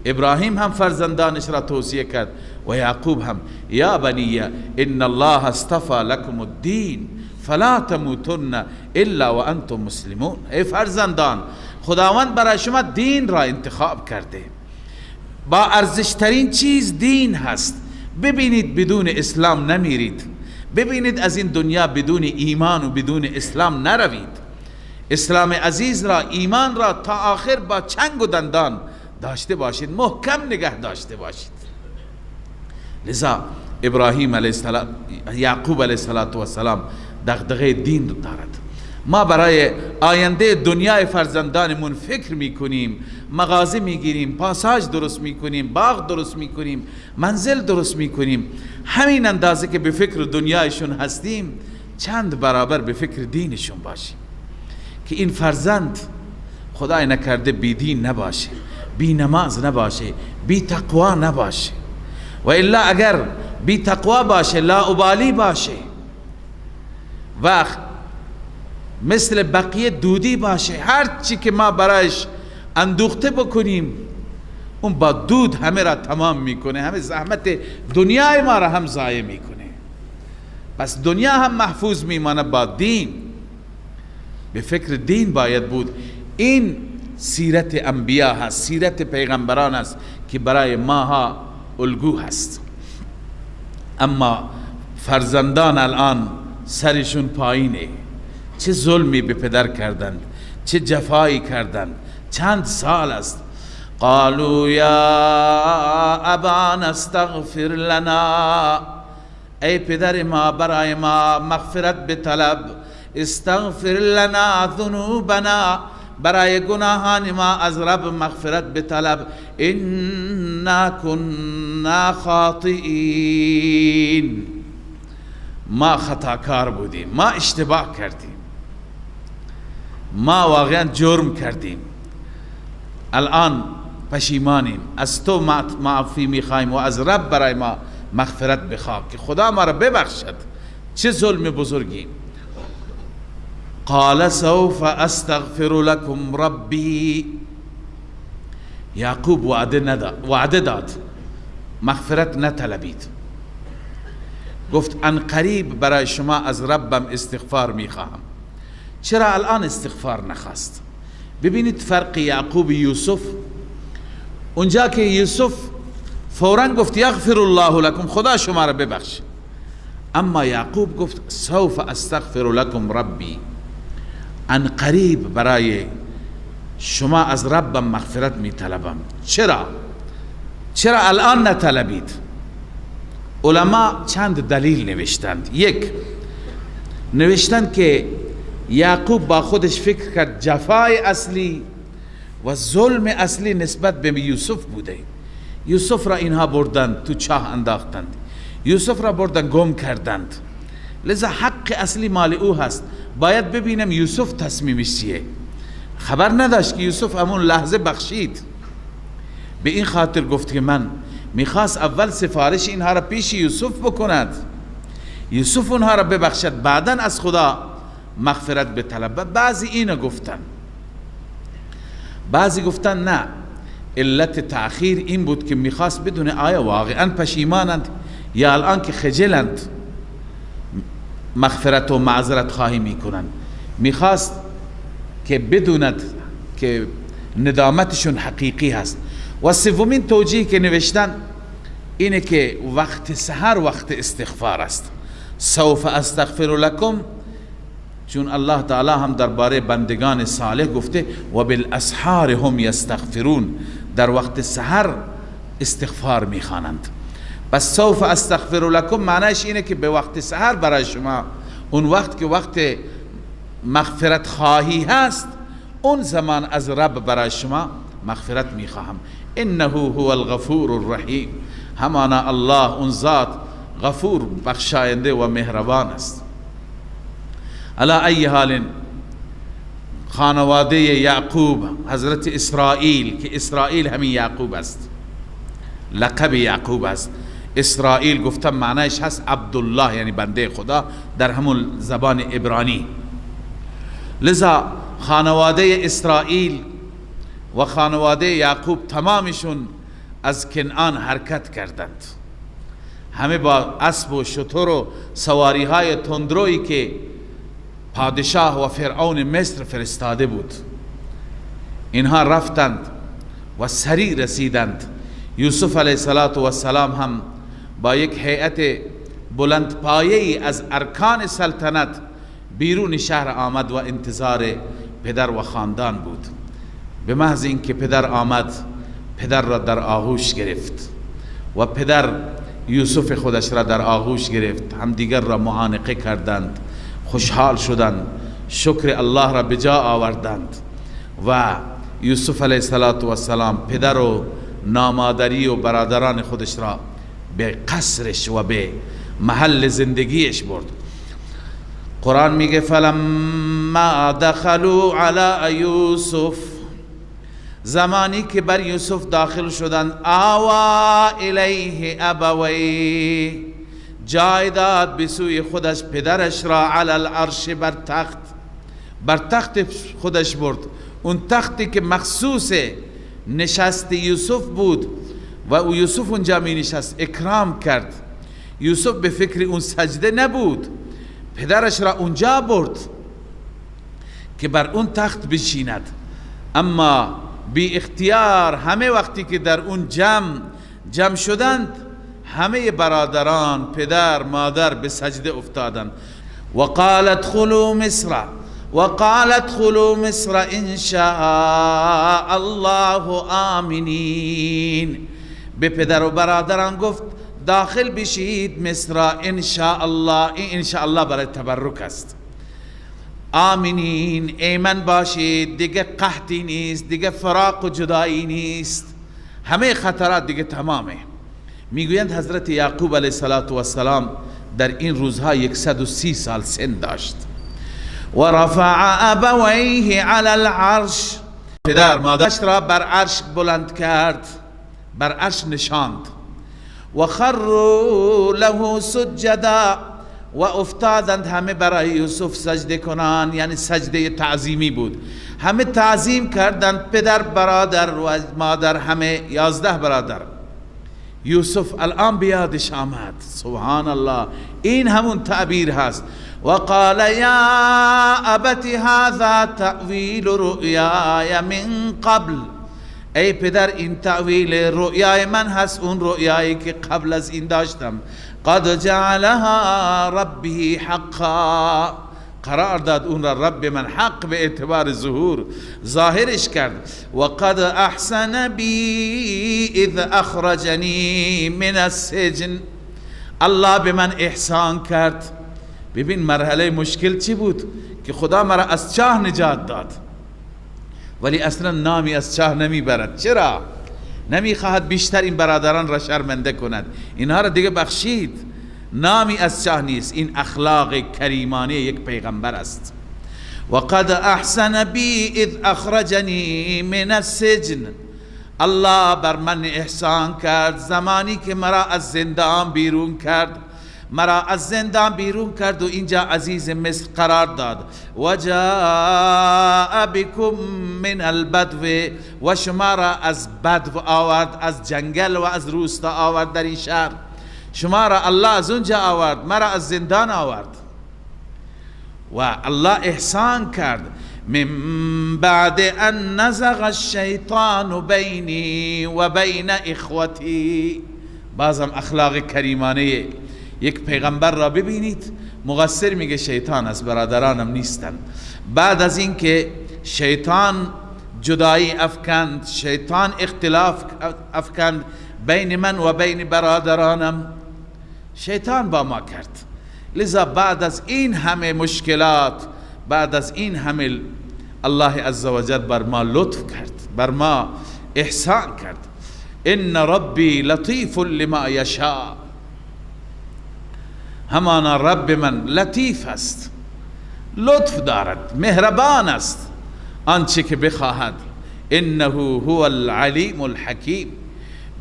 ابراهیم هم فرزندانش را توصیه کرد و یعقوب هم. یا بنی ان الله اصطفى لكم الدین فلا تموتن الا وانتم مسلمون. ای فرزندان، خداوند برای شما دین را انتخاب کرده، با ارزشترین چیز دین هست. ببینید بدون اسلام نمیرید، ببینید از این دنیا بدون ایمان و بدون اسلام نروید. اسلام عزیز را، ایمان را تا آخر با چنگ و دندان داشته باشید، محکم نگه داشته باشید. لذا ابراهیم علیه السلام، یعقوب علیه السلام دغدغه دین دارد. ما برای آینده دنیای فرزندانمون فکر میکنیم، مغازه میگیریم، پاساژ درست میکنیم، باغ درست میکنیم، منزل درست میکنیم. همین اندازه که به فکر دنیایشون هستیم، چند برابر به فکر دینشون باشیم که این فرزند خدای نکرده بی دین نباشه، بی نماز نباشه، بی تقوا نباشه. و الا اگر بی تقوا باشه، لاابالی باشه و مثل بقیه دودی باشه، هر چی که ما برایش اندوخته بکنیم اون با دود همه را تمام میکنه، همه زحمت دنیای ما را هم ضایع میکنه. پس دنیا هم محفوظ میمانه با دین. به فکر دین باید بود. این سیرت انبیا هست، سیرت پیغمبران است که برای ماها الگو هست. اما فرزندان الان سرشون پایینه. چه ظلمی به پدر کردند، چه جفایی کردند. چند سال است قالوا یا ابانا استغفر لنا، ای پدر ما برای ما مغفرت بطلب، استغفر لنا ذنوبنا، برای گناهان ما از رب مغفرت بطلب، انا كنا خاطئین، ما خطاکار بودیم، ما اشتباه کردیم، ما واقعا جرم کردیم، الان پشیمانیم، از تو معافی میخوایم و از رب برای ما مغفرت بخواه که خدا ما را ببخشد. چه ظلم بزرگی. قال سوف استغفر لكم ربی، یعقوب وعده داد، مغفرت نطلبید، گفت ان قریب برای شما از ربم استغفار میخواهم. چرا الان استغفار نخواست؟ ببینید فرق یعقوب یوسف. اونجا که یوسف فوراً گفت یغفر الله لكم، خدا شما را ببخش، اما یعقوب گفت سوف استغفر لكم ربی، ان قریب برای شما از ربم مغفرت می طلبم. چرا الان نطلبید؟ علما چند دلیل نوشتند. یک، نوشتند که یعقوب با خودش فکر کرد جفای اصلی و ظلم اصلی نسبت به یوسف بوده. یوسف را اینها بردند تو چاه انداختند، یوسف را بردن گم کردند، لذا حق اصلی مال او هست. باید ببینم یوسف تصمیمش چیه. خبر نداشت که یوسف همون لحظه بخشید. به این خاطر گفت که من میخواست اول سفارش اینها را پیش یوسف بکند، یوسف اونها را ببخشد، بعدا از خدا مغفرت بطلب. بعضی اینو گفتن، بعضی گفتن نه، علت تأخیر این بود که میخواست بدونه آیا واقعا پشیمانند یا الان که خجلند مغفرت و معذرت خواهی میکنند. میخواست که بدوند که ندامتشون حقیقی هست. و سومین توجیه که نوشتن اینه که وقت سحر وقت استغفار است. سوف استغفر لكم، چون الله تعالی هم درباره بندگان صالح گفته و بالاسحار هم یستغفرون، در وقت سحر استغفار میخوانند. پس سوف استغفر لكم معنیش اینه که به وقت سحر برای شما، اون وقت که وقت مغفرت خواهی هست، اون زمان از رب برای شما مغفرت میخواهم. انه هو الغفور الرحیم، همانا الله اون ذات غفور بخشاینده و مهربان است. علی ای حال خانواده یعقوب، حضرت اسرائیل، که اسرائیل همین یعقوب است، لقب یعقوب است. اسرائیل گفتم معنیش هست عبدالله، یعنی بنده خدا در همون زبان عبرانی. لذا خانواده اسرائیل و خانواده یعقوب تمامشون از کنعان حرکت کردند، همه با اسب و شتر و سواری های تندرویی که پادشاه و فرعون مصر فرستاده بود، اینها رفتند و سریع رسیدند. یوسف علیه السلام هم با یک هیئت بلند پایه‌ای از ارکان سلطنت بیرون شهر آمد و انتظار پدر و خاندان بود. به محض اینکه پدر آمد، پدر را در آغوش گرفت و پدر یوسف خودش را در آغوش گرفت، همدیگر را معانقه کردند، خوشحال شدند، شکر الله را به جا آوردند و یوسف علیه السلام پدر و نامادری و برادران خودش را به قصرش و به محل زندگیش برد. قرآن میگه فلما دخلوا علی یوسف، زمانی که بر یوسف داخل شدند، آوا الیه ابویه، جای داد به سوی خودش پدرش را، علی العرش، بر تخت خودش برد، اون تختی که مخصوص نشست یوسف بود و او یوسف اونجا می نشست، اکرام کرد. یوسف به فکر اون سجده نبود، پدرش را اونجا برد که بر اون تخت بشیند، اما بی اختیار همه وقتی که در اون جمع شدند، همه برادران، پدر، مادر به سجده افتادند. وقالت خلو مصر ان شاء الله آمنین، به پدر و برادران گفت داخل بشید مصر ان شاء الله. این ان شاء الله برای تبرک است. آمینین ایمن باشید، دیگه قحطی نیست، دیگه فراق و جدایی نیست، همه خطرات دیگه تمامه. میگویند حضرت یعقوب علیه السلام در این روزها 130 سال سن داشت. و رفع ابویه علی العرش، پدر مادرش را بر عرش بلند کرد، بر عرش نشاند. و خروا له سجدا، و افتادند همه برای یوسف سجده کنان، یعنی سجده تعظیمی بود، همه تعظیم کردند، پدر برادر و مادر همه 11 برادر. یوسف الان بیادش آمد، سبحان الله، این همون تعبیر هست. و قال یا ابت هذا تأویل رؤیای من قبل، ای پدر این تعویل رؤیای من هست، اون رؤیایی که قبل از این داشتم. قد جعلها ربی حقا، قرار داد اون را رب من حق به اعتبار ظهور ظاهرش کرد. و قد احسن بی اذ اخرجنی من السجن، الله به من احسان کرد. ببین مرحله مشکل چی بود که خدا مرا از چاه نجات داد، ولی اصلا نامی از چاه نمیبرد. چرا؟ نمیخواهد بیشتر این برادران را شرمنده کند، اینها را دیگه بخشید، نامی از چاه نیست. این اخلاق کریمانه یک پیغمبر است. و قد احسن بی اذ اخرجنی من السجن، الله بر من احسان کرد زمانی که مرا از زندان بیرون کرد، مرا از زندان بیرون کرد و اینجا عزیز مصر قرار داد. و جاء بكم من البدو، و شما را از بدو آورد، از جنگل و از روستا آورد در این شهر. شما را الله از اونجا آورد، مرا از زندان آورد و الله احسان کرد. من بعد ان نزغ الشیطان بینی و بین اخوتی. بازم اخلاق کریمانه یک پیغمبر را ببینید، مقصر میگه شیطان است، برادرانم نیستن. بعد از این که شیطان جدایی افکند، شیطان اختلاف افکند بین من و بین برادرانم، شیطان با ما کرد. لذا بعد از این همه مشکلات، بعد از این همه، الله عزوجل بر ما لطف کرد، بر ما احسان کرد. ان ربی لطیف لما یشاء، همانا رب من لطیف است، لطف دارد، مهربان است، آنچه که بخواهد. انه هو العلیم الحکیم،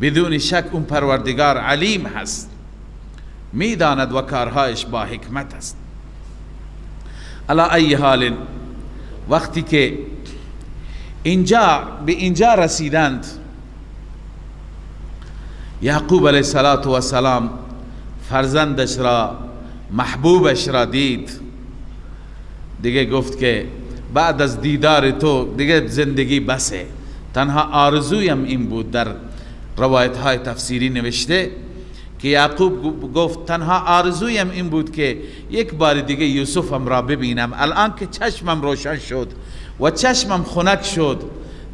بدون شک اون پروردگار علیم هست، میداند و کارهایش با حکمت است. علی ای حال، وقتی که به اینجا رسیدند، یعقوب علیه السلام فرزندش را، محبوبش را دید، دیگه گفت که بعد از دیدار تو دیگه زندگی بسه. تنها آرزویم این بود، در روایت های تفسیری نوشته که یعقوب گفت تنها آرزویم این بود که یک بار دیگه یوسفم را ببینم. الان که چشمم روشن شد و چشمم خنک شد،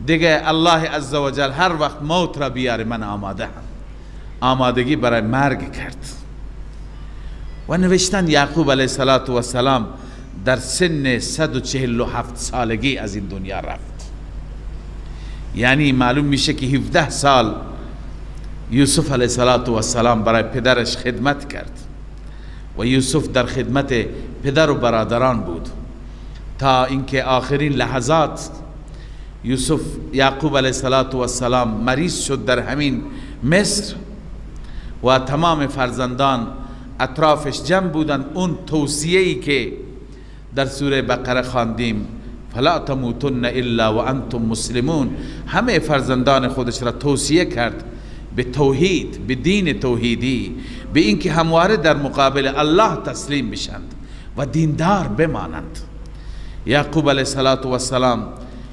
دیگه الله عزوجل هر وقت موت را بیاره من آماده هم، آمادگی برای مرگ کرد. و نوشتن یعقوب علیه السلام در سن 147 سالگی از این دنیا رفت. یعنی معلوم میشه که 17 سال یوسف علیه السلام برای پدرش خدمت کرد و یوسف در خدمت پدر و برادران بود تا اینکه آخرین لحظات یعقوب علیه السلام مریض شد در همین مصر و تمام فرزندان اطرافش جمع بودند. اون توصیه‌ای که در سوره بقره خواندیم، فلا تموتن الا وانتم مسلمون، همه فرزندان خودش را توصیه کرد به توحید، به دین توحیدی، به اینکه همواره در مقابل الله تسلیم بشند و دیندار بمانند. یعقوب علیه السلام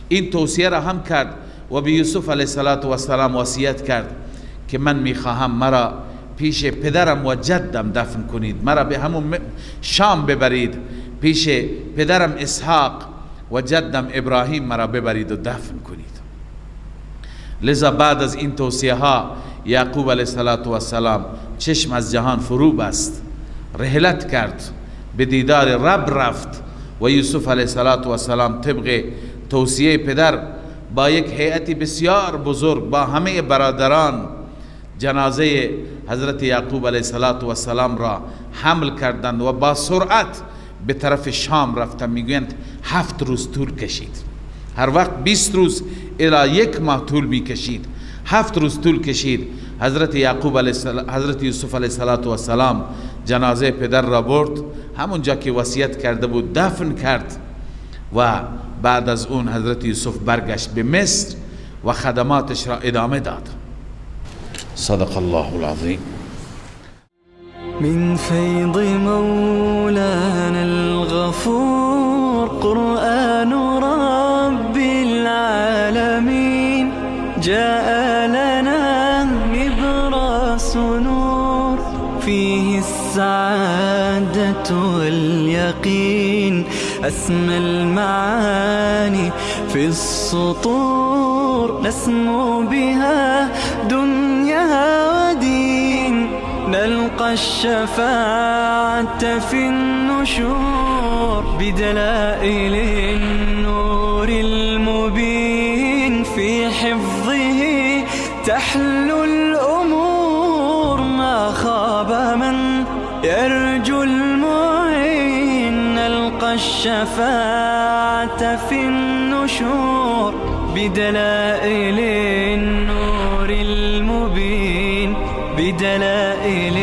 این توصیه را هم کرد و به یوسف علیه السلام وصیت کرد که من میخواهم مرا پیش پدرم و جدم دفن کنید، مرا به همون شام ببرید، پیش پدرم اسحاق و جدم ابراهیم مرا ببرید و دفن کنید. لذا بعد از این توصیه ها یعقوب علیه السلام چشم از جهان فرو بست، رحلت کرد، به دیدار رب رفت و یوسف علیه السلام طبق توصیه پدر با یک هیئتی بسیار بزرگ با همه برادران جنازه حضرت یعقوب علیه السلام را حمل کردند و با سرعت به طرف شام رفتند. میگویند 7 روز طول کشید. هر وقت 20 روز الی 1 ماه طول میکشید. 7 روز طول کشید. حضرت یوسف علیه السلام جنازه پدر را برد، همونجا که وصیت کرده بود دفن کرد و بعد از اون حضرت یوسف برگشت به مصر و خدماتش را ادامه داد. صدق الله العظیم. من فيض مولانا الغفور قرآن رب العالمين جاء لنا نبراس نور فيه السعادة واليقين أسمى المعاني في السطور نسمو بها دنيا ودين نلقى الشفاعة في النشور بدلائل النور المبين في حفظه تحلو الأمور ما خاب من يرجو المعين نلقى الشفاعة في النشور بدلائل النور المبين بدلائل